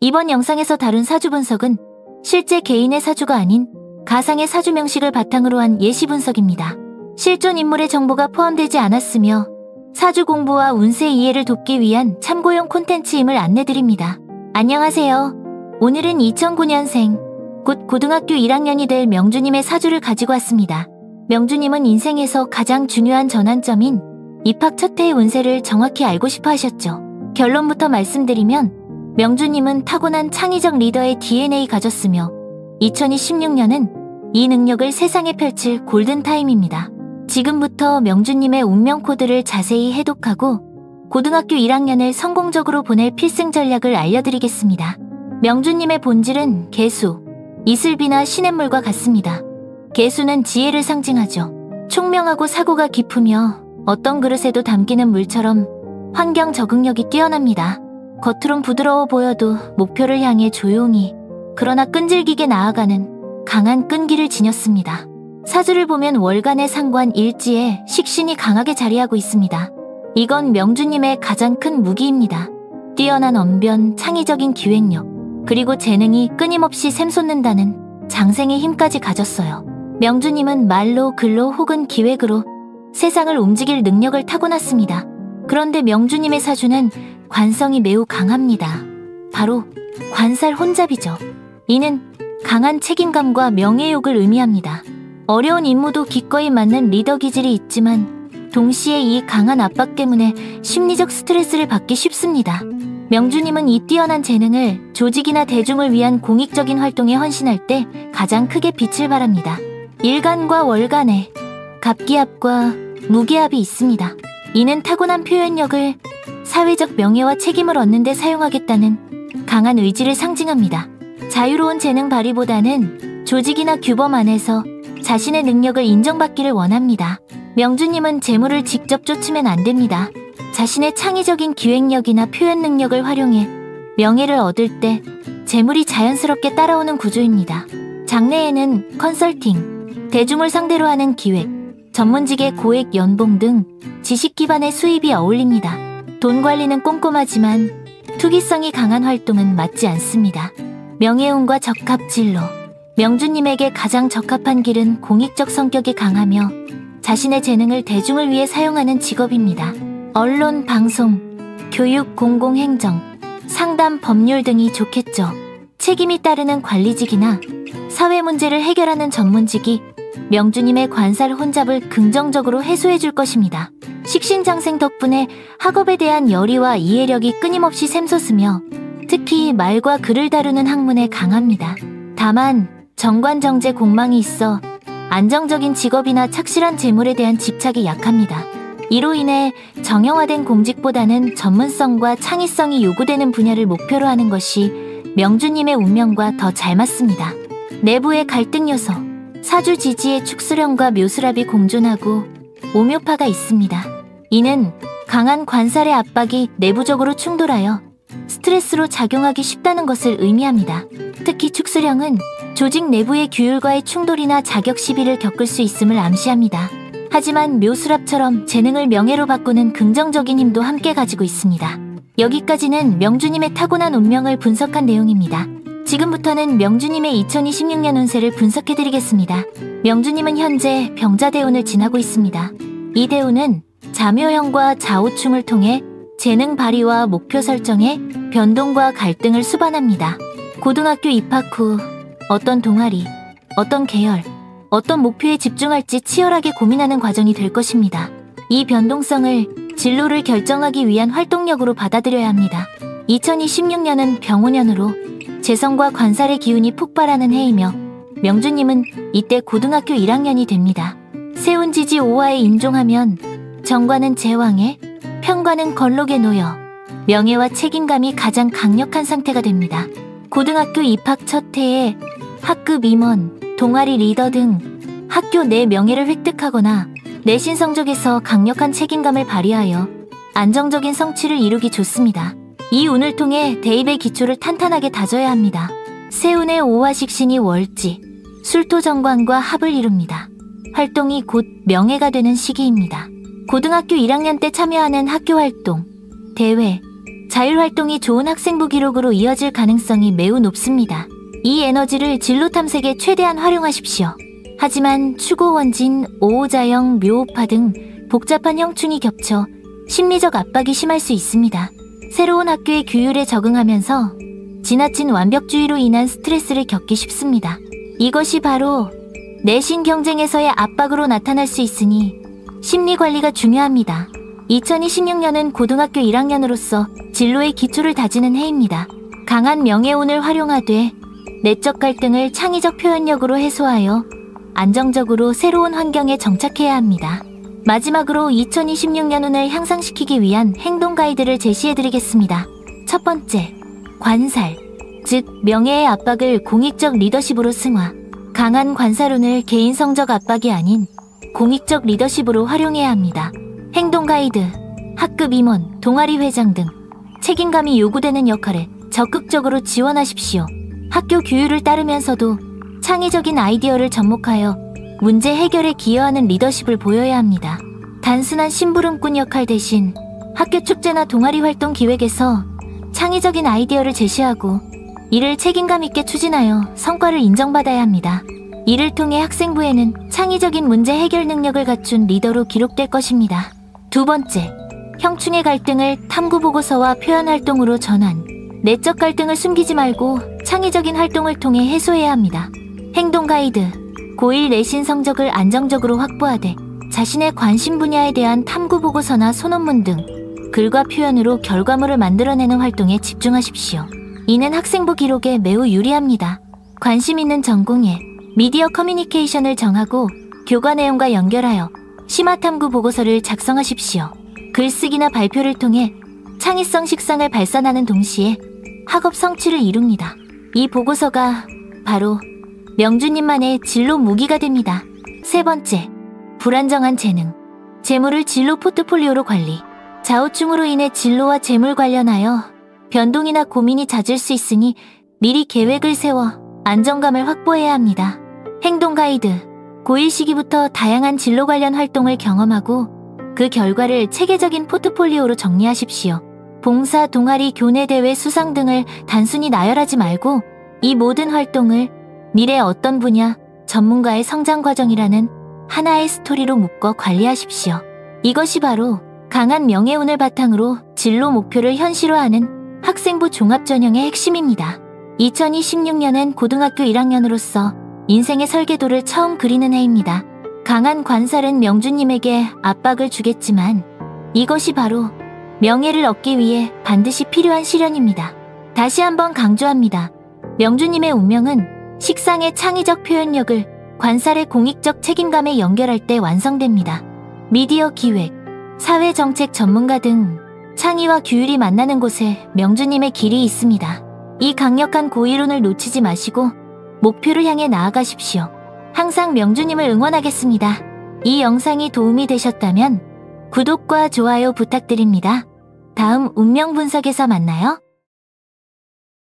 이번 영상에서 다룬 사주 분석은 실제 개인의 사주가 아닌 가상의 사주 명식을 바탕으로 한 예시 분석입니다. 실존 인물의 정보가 포함되지 않았으며 사주 공부와 운세 이해를 돕기 위한 참고용 콘텐츠임을 안내드립니다. 안녕하세요. 오늘은 2009년생, 곧 고등학교 1학년이 될 명주님의 사주를 가지고 왔습니다. 명주님은 인생에서 가장 중요한 전환점인 입학 첫 해의 운세를 정확히 알고 싶어 하셨죠. 결론부터 말씀드리면 명주님은 타고난 창의적 리더의 DNA 가졌으며 2016년은 이 능력을 세상에 펼칠 골든타임입니다. 지금부터 명주님의 운명 코드를 자세히 해독하고 고등학교 1학년을 성공적으로 보낼 필승 전략을 알려드리겠습니다. 명주님의 본질은 개수, 이슬비나 시냇물과 같습니다. 개수는 지혜를 상징하죠. 총명하고 사고가 깊으며 어떤 그릇에도 담기는 물처럼 환경 적응력이 뛰어납니다. 겉으론 부드러워 보여도 목표를 향해 조용히 그러나 끈질기게 나아가는 강한 끈기를 지녔습니다. 사주를 보면 월간의 상관 일지에 식신이 강하게 자리하고 있습니다. 이건 명주님의 가장 큰 무기입니다. 뛰어난 언변, 창의적인 기획력, 그리고 재능이 끊임없이 샘솟는다는 장생의 힘까지 가졌어요. 명주님은 말로, 글로 혹은 기획으로 세상을 움직일 능력을 타고났습니다. 그런데 명주님의 사주는 관성이 매우 강합니다. 바로 관살 혼잡이죠. 이는 강한 책임감과 명예욕을 의미합니다. 어려운 임무도 기꺼이 맡는 리더 기질이 있지만 동시에 이 강한 압박 때문에 심리적 스트레스를 받기 쉽습니다. 명주님은 이 뛰어난 재능을 조직이나 대중을 위한 공익적인 활동에 헌신할 때 가장 크게 빛을 발합니다. 일간과 월간에 갑기압과 무기압이 있습니다. 이는 타고난 표현력을 사회적 명예와 책임을 얻는 데 사용하겠다는 강한 의지를 상징합니다. 자유로운 재능 발휘보다는 조직이나 규범 안에서 자신의 능력을 인정받기를 원합니다. 명주님은 재물을 직접 쫓으면 안 됩니다. 자신의 창의적인 기획력이나 표현 능력을 활용해 명예를 얻을 때 재물이 자연스럽게 따라오는 구조입니다. 장래에는 컨설팅, 대중을 상대로 하는 기획, 전문직의 고액 연봉 등 지식 기반의 수입이 어울립니다. 돈 관리는 꼼꼼하지만 투기성이 강한 활동은 맞지 않습니다. 명예운과 적합진로, 명주님에게 가장 적합한 길은 공익적 성격이 강하며 자신의 재능을 대중을 위해 사용하는 직업입니다. 언론, 방송, 교육, 공공행정, 상담, 법률 등이 좋겠죠. 책임이 따르는 관리직이나 사회 문제를 해결하는 전문직이 명주님의 관살 혼잡을 긍정적으로 해소해줄 것입니다. 식신장생 덕분에 학업에 대한 열의와 이해력이 끊임없이 샘솟으며 특히 말과 글을 다루는 학문에 강합니다. 다만 정관정제 공망이 있어 안정적인 직업이나 착실한 재물에 대한 집착이 약합니다. 이로 인해 정형화된 공직보다는 전문성과 창의성이 요구되는 분야를 목표로 하는 것이 명주님의 운명과 더 잘 맞습니다. 내부의 갈등 요소, 사주 지지의 축수령과 묘수랍이 공존하고 오묘파가 있습니다. 이는 강한 관살의 압박이 내부적으로 충돌하여 스트레스로 작용하기 쉽다는 것을 의미합니다. 특히 축수령은 조직 내부의 규율과의 충돌이나 자격 시비를 겪을 수 있음을 암시합니다. 하지만 묘수랍처럼 재능을 명예로 바꾸는 긍정적인 힘도 함께 가지고 있습니다. 여기까지는 명주님의 타고난 운명을 분석한 내용입니다. 지금부터는 명주님의 2026년 운세를 분석해드리겠습니다. 명주님은 현재 병자대운을 지나고 있습니다. 이 대운은 자묘형과 자오충을 통해 재능 발휘와 목표 설정에 변동과 갈등을 수반합니다. 고등학교 입학 후 어떤 동아리, 어떤 계열, 어떤 목표에 집중할지 치열하게 고민하는 과정이 될 것입니다. 이 변동성을 진로를 결정하기 위한 활동력으로 받아들여야 합니다. 2026년은 병오년으로 재성과 관살의 기운이 폭발하는 해이며 명주님은 이때 고등학교 1학년이 됩니다. 세운지지 오화에 인종하면 정관은 제왕에, 편관은 걸록에 놓여 명예와 책임감이 가장 강력한 상태가 됩니다. 고등학교 입학 첫 해에 학급 임원, 동아리 리더 등 학교 내 명예를 획득하거나 내신 성적에서 강력한 책임감을 발휘하여 안정적인 성취를 이루기 좋습니다. 이 운을 통해 대입의 기초를 탄탄하게 다져야 합니다. 세운의 오화식신이 월지, 술토정관과 합을 이룹니다. 활동이 곧 명예가 되는 시기입니다. 고등학교 1학년 때 참여하는 학교 활동, 대회, 자율활동이 좋은 학생부 기록으로 이어질 가능성이 매우 높습니다. 이 에너지를 진로 탐색에 최대한 활용하십시오. 하지만 추고 원진, 오오자영, 묘오파 등 복잡한 형충이 겹쳐 심리적 압박이 심할 수 있습니다. 새로운 학교의 규율에 적응하면서 지나친 완벽주의로 인한 스트레스를 겪기 쉽습니다. 이것이 바로 내신 경쟁에서의 압박으로 나타날 수 있으니 심리 관리가 중요합니다. 2026년은 고등학교 1학년으로서 진로의 기초를 다지는 해입니다. 강한 명예운을 활용하되 내적 갈등을 창의적 표현력으로 해소하여 안정적으로 새로운 환경에 정착해야 합니다. 마지막으로 2026년 운을 향상시키기 위한 행동 가이드를 제시해드리겠습니다. 첫 번째, 관살, 즉 명예의 압박을 공익적 리더십으로 승화. 강한 관살운을 개인 성적 압박이 아닌 공익적 리더십으로 활용해야 합니다. 행동 가이드, 학급 임원, 동아리 회장 등 책임감이 요구되는 역할에 적극적으로 지원하십시오. 학교 규율을 따르면서도 창의적인 아이디어를 접목하여 문제 해결에 기여하는 리더십을 보여야 합니다. 단순한 심부름꾼 역할 대신 학교 축제나 동아리 활동 기획에서 창의적인 아이디어를 제시하고 이를 책임감 있게 추진하여 성과를 인정받아야 합니다. 이를 통해 학생부에는 창의적인 문제 해결 능력을 갖춘 리더로 기록될 것입니다. 두 번째, 형충의 갈등을 탐구보고서와 표현활동으로 전환. 내적 갈등을 숨기지 말고 창의적인 활동을 통해 해소해야 합니다. 행동 가이드, 고1 내신 성적을 안정적으로 확보하되 자신의 관심 분야에 대한 탐구보고서나 소논문 등 글과 표현으로 결과물을 만들어내는 활동에 집중하십시오. 이는 학생부 기록에 매우 유리합니다. 관심 있는 전공에 미디어 커뮤니케이션을 정하고 교과 내용과 연결하여 심화탐구 보고서를 작성하십시오. 글쓰기나 발표를 통해 창의성 식상을 발산하는 동시에 학업 성취를 이룹니다. 이 보고서가 바로 명주님만의 진로 무기가 됩니다. 세 번째, 불안정한 재능. 재물을 진로 포트폴리오로 관리. 좌우충으로 인해 진로와 재물 관련하여 변동이나 고민이 잦을 수 있으니 미리 계획을 세워 안정감을 확보해야 합니다. 행동 가이드, 고1 시기부터 다양한 진로 관련 활동을 경험하고 그 결과를 체계적인 포트폴리오로 정리하십시오. 봉사, 동아리, 교내 대회 수상 등을 단순히 나열하지 말고 이 모든 활동을 미래 어떤 분야, 전문가의 성장 과정이라는 하나의 스토리로 묶어 관리하십시오. 이것이 바로 강한 명예운을 바탕으로 진로 목표를 현실화하는 학생부 종합전형의 핵심입니다. 2026년은 고등학교 1학년으로서 인생의 설계도를 처음 그리는 해입니다. 강한 관살은 명주님에게 압박을 주겠지만 이것이 바로 명예를 얻기 위해 반드시 필요한 시련입니다. 다시 한번 강조합니다. 명주님의 운명은 식상의 창의적 표현력을 관살의 공익적 책임감에 연결할 때 완성됩니다. 미디어 기획, 사회정책 전문가 등 창의와 규율이 만나는 곳에 명주님의 길이 있습니다. 이 강력한 고이론을 놓치지 마시고 목표를 향해 나아가십시오. 항상 명주님을 응원하겠습니다. 이 영상이 도움이 되셨다면 구독과 좋아요 부탁드립니다. 다음 운명 분석에서 만나요.